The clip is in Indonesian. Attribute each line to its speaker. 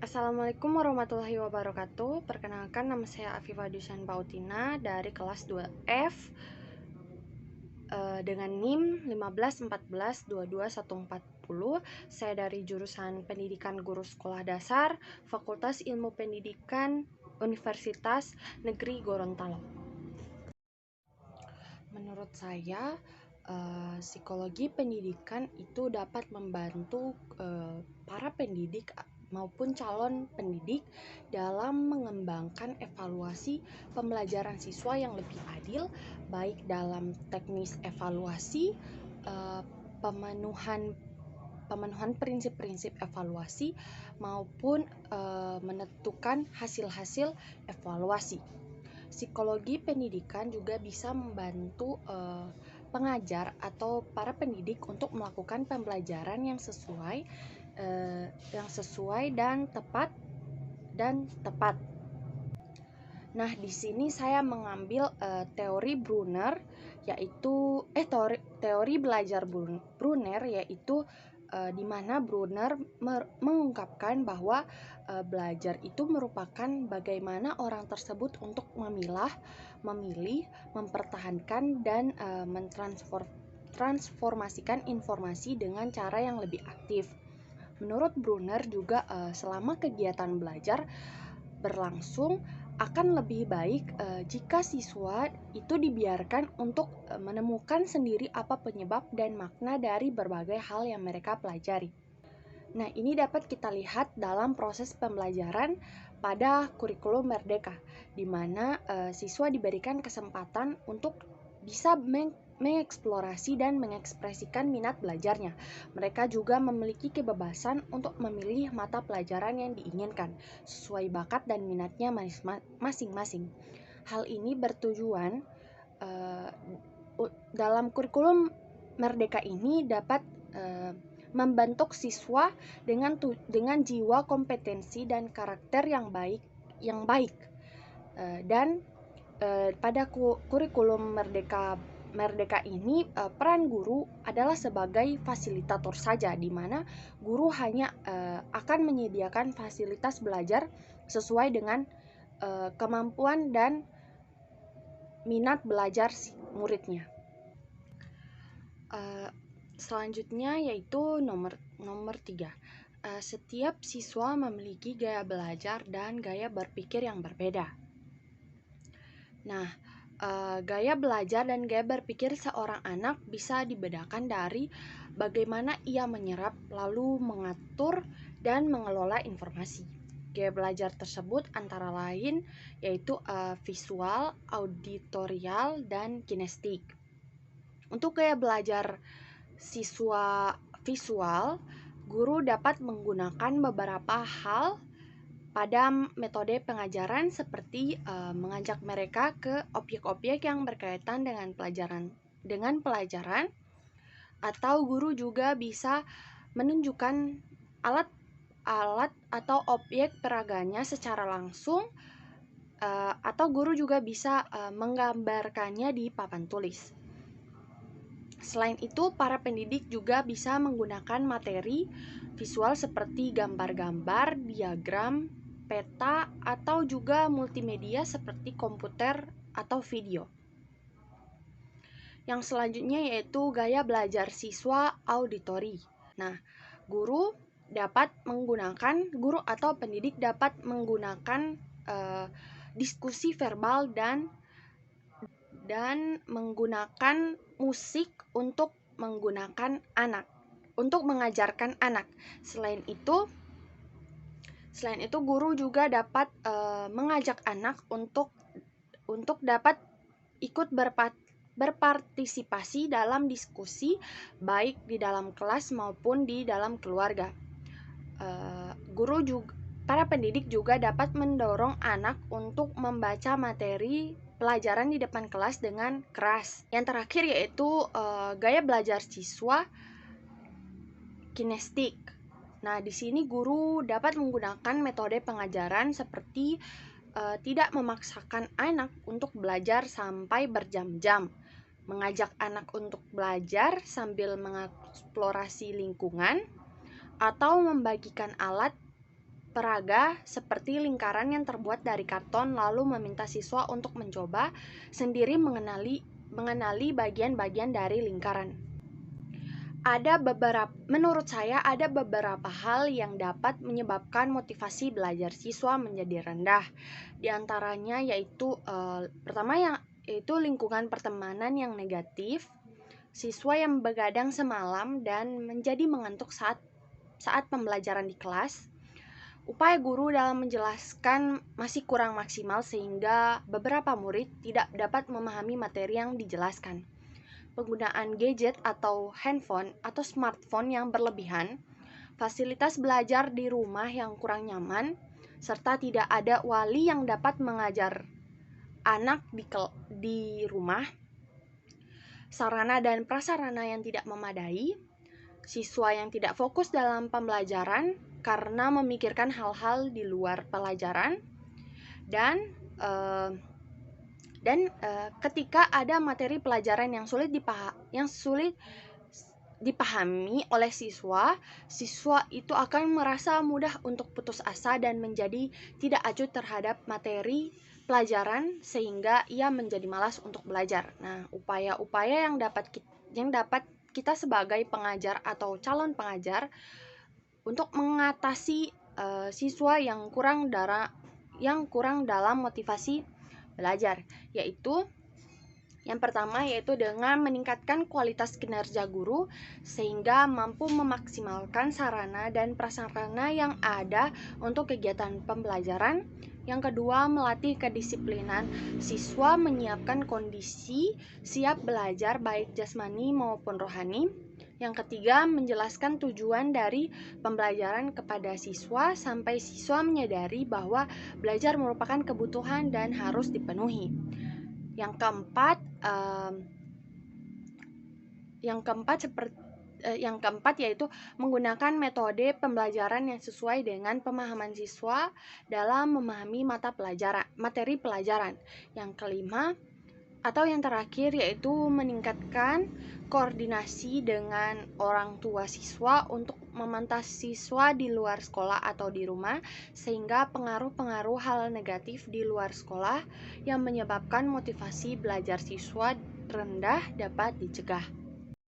Speaker 1: Assalamualaikum warahmatullahi wabarakatuh. Perkenalkan, nama saya Afifah Dusan Pautina dari kelas 2F dengan NIM 15142240. Saya dari jurusan Pendidikan Guru Sekolah Dasar, Fakultas Ilmu Pendidikan Universitas Negeri Gorontalo. Menurut saya, psikologi pendidikan itu dapat membantu para pendidik maupun calon pendidik dalam mengembangkan evaluasi pembelajaran siswa yang lebih adil, baik dalam teknis evaluasi, pemenuhan prinsip-prinsip evaluasi, maupun menentukan hasil-hasil evaluasi. Psikologi pendidikan juga bisa membantu pengajar atau para pendidik untuk melakukan pembelajaran yang sesuai dan tepat. Nah, di sini saya mengambil teori Brunner, yaitu teori belajar Brunner, yaitu di mana Brunner mengungkapkan bahwa belajar itu merupakan bagaimana orang tersebut untuk memilih, mempertahankan, dan mentransformasikan informasi dengan cara yang lebih aktif. Menurut Brunner juga selama kegiatan belajar berlangsung akan lebih baik jika siswa itu dibiarkan untuk menemukan sendiri apa penyebab dan makna dari berbagai hal yang mereka pelajari. Nah, ini dapat kita lihat dalam proses pembelajaran pada kurikulum Merdeka, di mana siswa diberikan kesempatan untuk bisa mengeksplorasi dan mengekspresikan minat belajarnya. Mereka juga memiliki kebebasan untuk memilih mata pelajaran yang diinginkan sesuai bakat dan minatnya masing-masing. Hal ini bertujuan dalam kurikulum Merdeka ini dapat membentuk siswa dengan jiwa kompetensi dan karakter yang baik. Dan pada kurikulum Merdeka ini peran guru adalah sebagai fasilitator saja, di mana guru hanya akan menyediakan fasilitas belajar sesuai dengan kemampuan dan minat belajar muridnya. Selanjutnya yaitu nomor 3. Setiap siswa memiliki gaya belajar dan gaya berpikir yang berbeda. Nah, gaya belajar dan gaya berpikir seorang anak bisa dibedakan dari bagaimana ia menyerap, lalu mengatur, dan mengelola informasi. Gaya belajar tersebut antara lain yaitu visual, auditorial, dan kinestik. Untuk gaya belajar siswa visual, guru dapat menggunakan beberapa hal pada metode pengajaran seperti mengajak mereka ke objek-objek yang berkaitan dengan pelajaran, atau guru juga bisa menunjukkan alat atau objek peraganya secara langsung, atau guru juga bisa menggambarkannya di papan tulis. Selain itu, para pendidik juga bisa menggunakan materi visual seperti gambar-gambar, diagram, peta, atau juga multimedia seperti komputer atau video. Yang selanjutnya yaitu gaya belajar siswa auditori. Nah, guru atau pendidik dapat menggunakan diskusi verbal dan menggunakan musik untuk mengajarkan anak. Selain itu guru juga dapat mengajak anak untuk dapat ikut berpartisipasi dalam diskusi, baik di dalam kelas maupun di dalam keluarga. Para pendidik juga dapat mendorong anak untuk membaca materi pelajaran di depan kelas dengan keras. Yang terakhir yaitu gaya belajar siswa kinestik. Nah, di sini guru dapat menggunakan metode pengajaran seperti tidak memaksakan anak untuk belajar sampai berjam-jam, mengajak anak untuk belajar sambil mengeksplorasi lingkungan, atau membagikan alat peraga seperti lingkaran yang terbuat dari karton, lalu meminta siswa untuk mencoba sendiri mengenali bagian-bagian dari lingkaran. Menurut saya ada beberapa hal yang dapat menyebabkan motivasi belajar siswa menjadi rendah. Di antaranya yaitu pertama yaitu lingkungan pertemanan yang negatif, siswa yang begadang semalam dan menjadi mengantuk saat pembelajaran di kelas. Upaya guru dalam menjelaskan masih kurang maksimal sehingga beberapa murid tidak dapat memahami materi yang dijelaskan. Penggunaan gadget atau handphone atau smartphone yang berlebihan, fasilitas belajar di rumah yang kurang nyaman, serta tidak ada wali yang dapat mengajar anak di rumah, sarana dan prasarana yang tidak memadai, siswa yang tidak fokus dalam pembelajaran karena memikirkan hal-hal di luar pelajaran, dan ketika ada materi pelajaran yang sulit dipahami oleh siswa itu akan merasa mudah untuk putus asa dan menjadi tidak acuh terhadap materi pelajaran sehingga ia menjadi malas untuk belajar. Nah, upaya-upaya yang dapat kita sebagai pengajar atau calon pengajar untuk mengatasi siswa yang kurang dalam motivasi belajar, yaitu yang pertama yaitu dengan meningkatkan kualitas kinerja guru sehingga mampu memaksimalkan sarana dan prasarana yang ada untuk kegiatan pembelajaran. Yang kedua, melatih kedisiplinan siswa menyiapkan kondisi siap belajar baik jasmani maupun rohani. Yang ketiga, menjelaskan tujuan dari pembelajaran kepada siswa sampai siswa menyadari bahwa belajar merupakan kebutuhan dan harus dipenuhi. Yang keempat yaitu menggunakan metode pembelajaran yang sesuai dengan pemahaman siswa dalam memahami materi pelajaran. Yang kelima atau yang terakhir yaitu meningkatkan koordinasi dengan orang tua siswa untuk memantau siswa di luar sekolah atau di rumah sehingga pengaruh-pengaruh hal negatif di luar sekolah yang menyebabkan motivasi belajar siswa rendah dapat dicegah.